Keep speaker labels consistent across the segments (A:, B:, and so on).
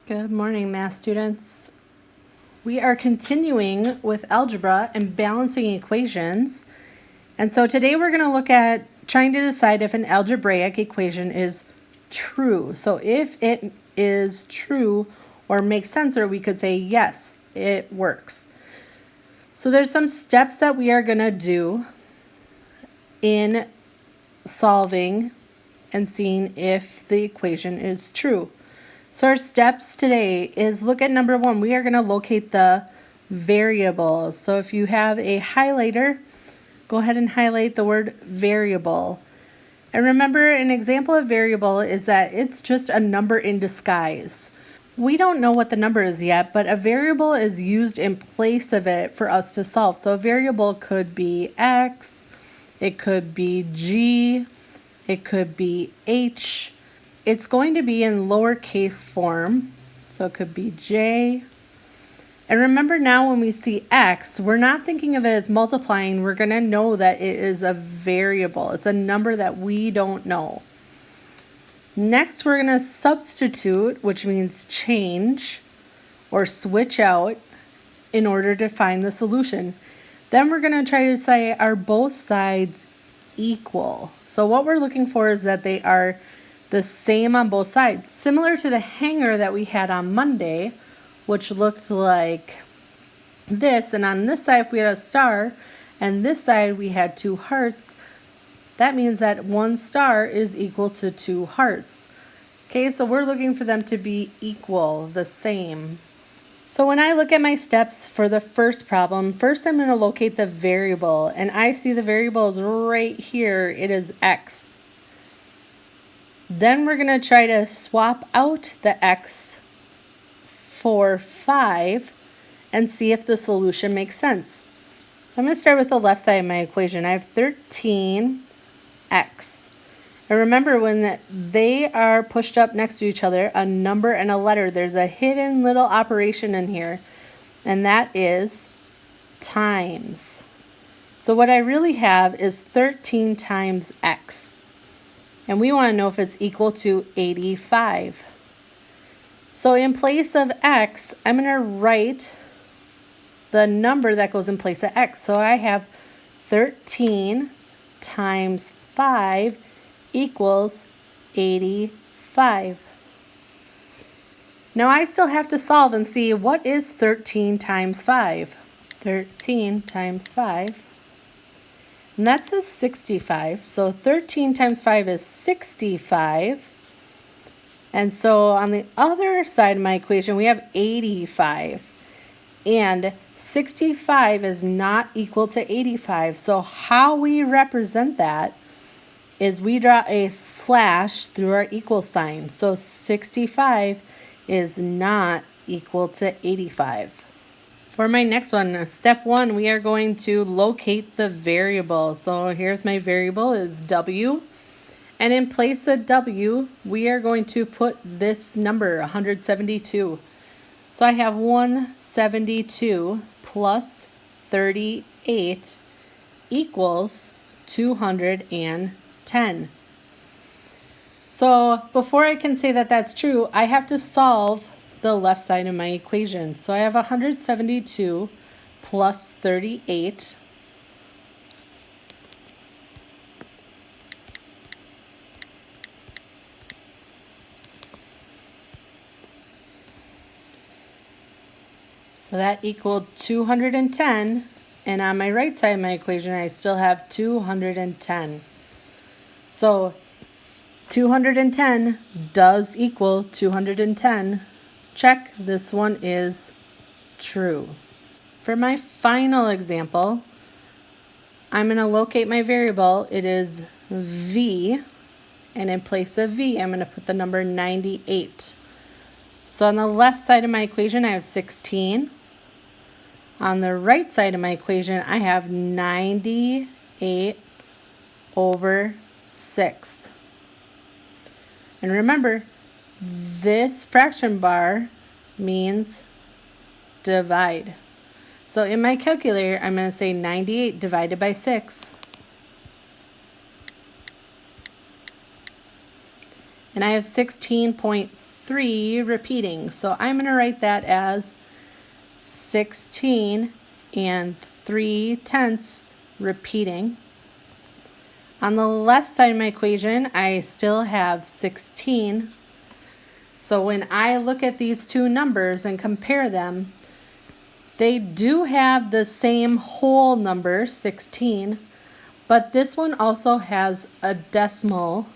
A: Good morning, math students. We are continuing with algebra and balancing equations. And so today we're going to look at trying to decide if an algebraic equation is true. So if it is true or makes sense, or we could say, yes, it works. So there's some steps that we are going to do in solving and seeing if the equation is true. So our steps today is look at number 1. We are going to locate the variables. So if you have a highlighter, go ahead and highlight the word variable. And remember, an example of variable is that it's just a number in disguise. We don't know what the number is yet, but a variable is used in place of it for us to solve. So a variable could be x, it could be g, it could be h. It's going to be in lowercase form, so it could be j. And remember now when we see x, we're not thinking of it as multiplying. We're going to know that it is a variable. It's a number that we don't know. Next, we're going to substitute, which means change or switch out in order to find the solution. Then we're going to try to say, are both sides equal? So what we're looking for is that they are the same on both sides. Similar to the hanger that we had on Monday, which looked like this. And on this side, if we had a star, and this side we had 2 hearts, that means that 1 star is equal to 2 hearts. Okay, so we're looking for them to be equal, the same. So when I look at my steps for the first problem, first I'm going to locate the variable, and I see the variable is right here. It is x. Then we're going to try to swap out the x for 5 and see if the solution makes sense. So I'm going to start with the left side of my equation. I have 13x. And remember, when they are pushed up next to each other, a number and a letter, there's a hidden little operation in here, and that is times. So what I really have is 13 times x. And we want to know if it's equal to 85. So in place of x, I'm going to write the number that goes in place of x. So I have 13 times 5 equals 85. Now I still have to solve and see what is 13 times 5. 13 times 5. And that says 65. So 13 times 5 is 65. And so on the other side of my equation, we have 85. And 65 is not equal to 85. So how we represent that is we draw a slash through our equal sign. So 65 is not equal to 85. For my next one, step 1, we are going to locate the variable. So here's my variable is w. And in place of w, we are going to put this number, 172. So I have 172 plus 38 equals 210. So before I can say that that's true, I have to solve the left side of my equation. So I have 172 plus 38 . So that equaled 210, and on my right side of my equation I still have 210. So 210 does equal 210. Check, this one is true. For my final example, I'm going to locate my variable. It is v, and in place of v, I'm going to put the number 98. So on the left side of my equation, I have 16. On the right side of my equation, I have 98 over 6. And remember, this fraction bar means divide. So in my calculator, I'm going to say 98 divided by 6. And I have 16.3. 3 repeating. So I'm going to write that as 16 and 3/10 repeating. On the left side of my equation, I still have 16. So when I look at these two numbers and compare them, they do have the same whole number, 16, but this one also has a decimal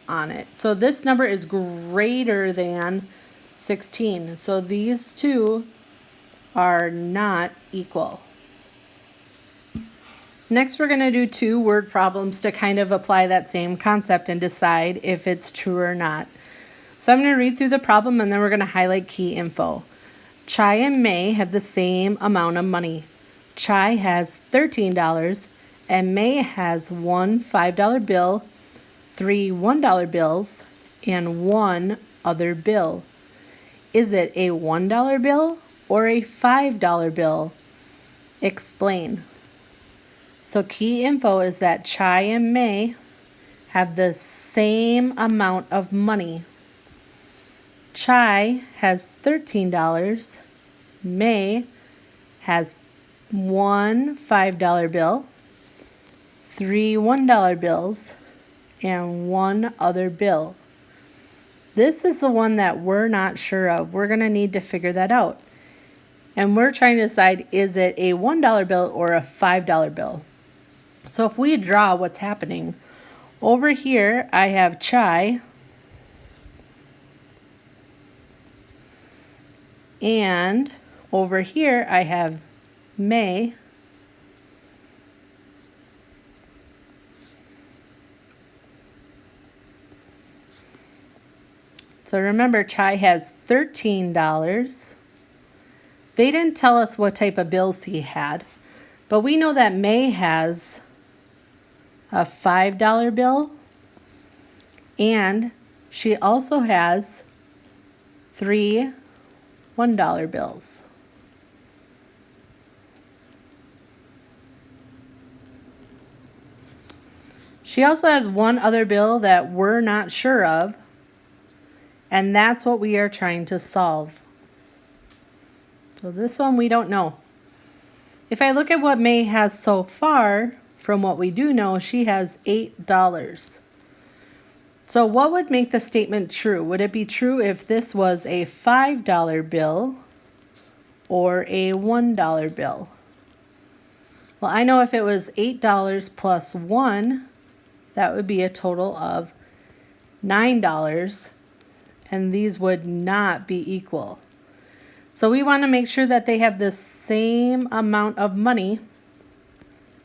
A: on it. So this number is greater than 16. So these two are not equal. Next, we're going to do 2 word problems to kind of apply that same concept and decide if it's true or not. So I'm going to read through the problem and then we're going to highlight key info. Chai and May have the same amount of money. Chai has $13 and May has 1 $5 bill, 3 $1 bills, and 1 other bill. Is it a $1 bill or a $5 bill? Explain. So key info is that Chai and May have the same amount of money. Chai has $13. May has 1 $5 bill, 3 $1 bills, and 1 other bill. This is the one that we're not sure of. We're going to need to figure that out. And we're trying to decide, is it a $1 bill or a $5 bill? So if we draw what's happening, over here I have Chai and over here I have May. So remember, Chai has $13. They didn't tell us what type of bills he had, but we know that May has a $5 bill, and she also has 3 $1 bills. She also has 1 other bill that we're not sure of, and that's what we are trying to solve. So this one we don't know. If I look at what May has so far, from what we do know, she has $8. So what would make the statement true? Would it be true if this was a $5 bill or a $1 bill? Well, I know if it was $8 plus 1, that would be a total of $9, and these would not be equal. So we want to make sure that they have the same amount of money.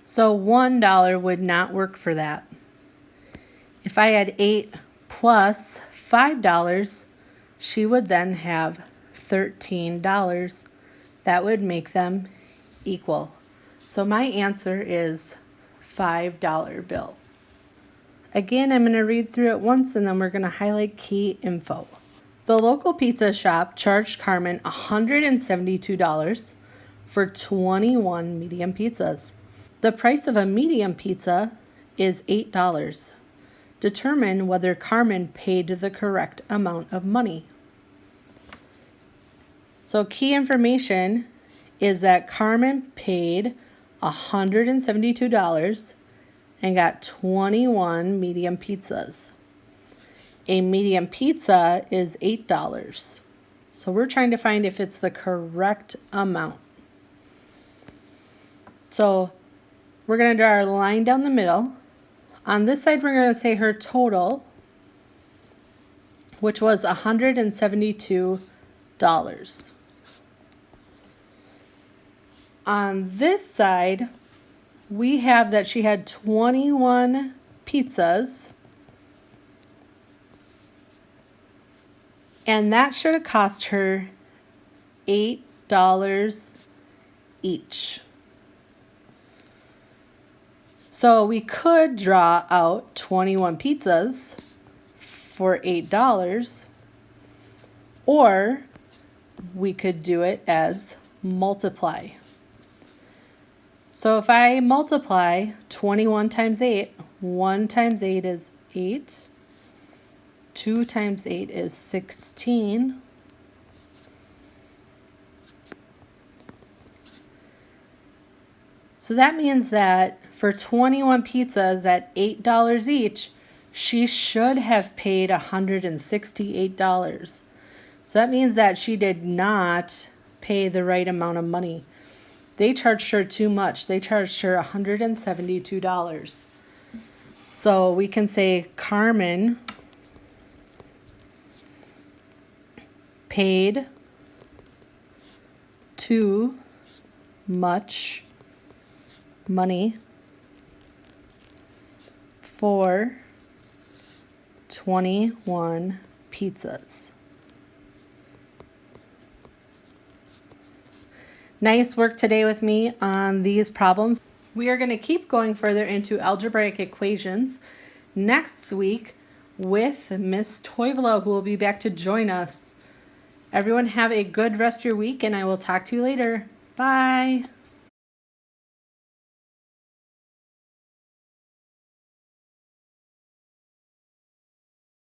A: So $1 would not work for that. If I had 8 plus $5, she would then have $13. That would make them equal. So my answer is $5 bill. Again, I'm going to read through it once and then we're going to highlight key info. The local pizza shop charged Carmen $172 for 21 medium pizzas. The price of a medium pizza is $8. Determine whether Carmen paid the correct amount of money. So key information is that Carmen paid $172 and got 21 medium pizzas. A medium pizza is $8. So we're trying to find if it's the correct amount. So we're going to draw our line down the middle. On this side, we're going to say her total, which was $172. On this side, we have that she had 21 pizzas, and that should have cost her $8 each. So we could draw out 21 pizzas for $8, or we could do it as multiply. So if I multiply 21 times 8, 1 times 8 is 8, 2 times 8 is 16. So that means that for 21 pizzas at $8 each, she should have paid $168. So that means that she did not pay the right amount of money. They charged her too much. They charged her $172. So we can say Carmen paid too much money for 21 pizzas. Nice work today with me on these problems. We are going to keep going further into algebraic equations next week with Miss Toivola, who will be back to join us. Everyone have a good rest of your week, and I will talk to you later. Bye.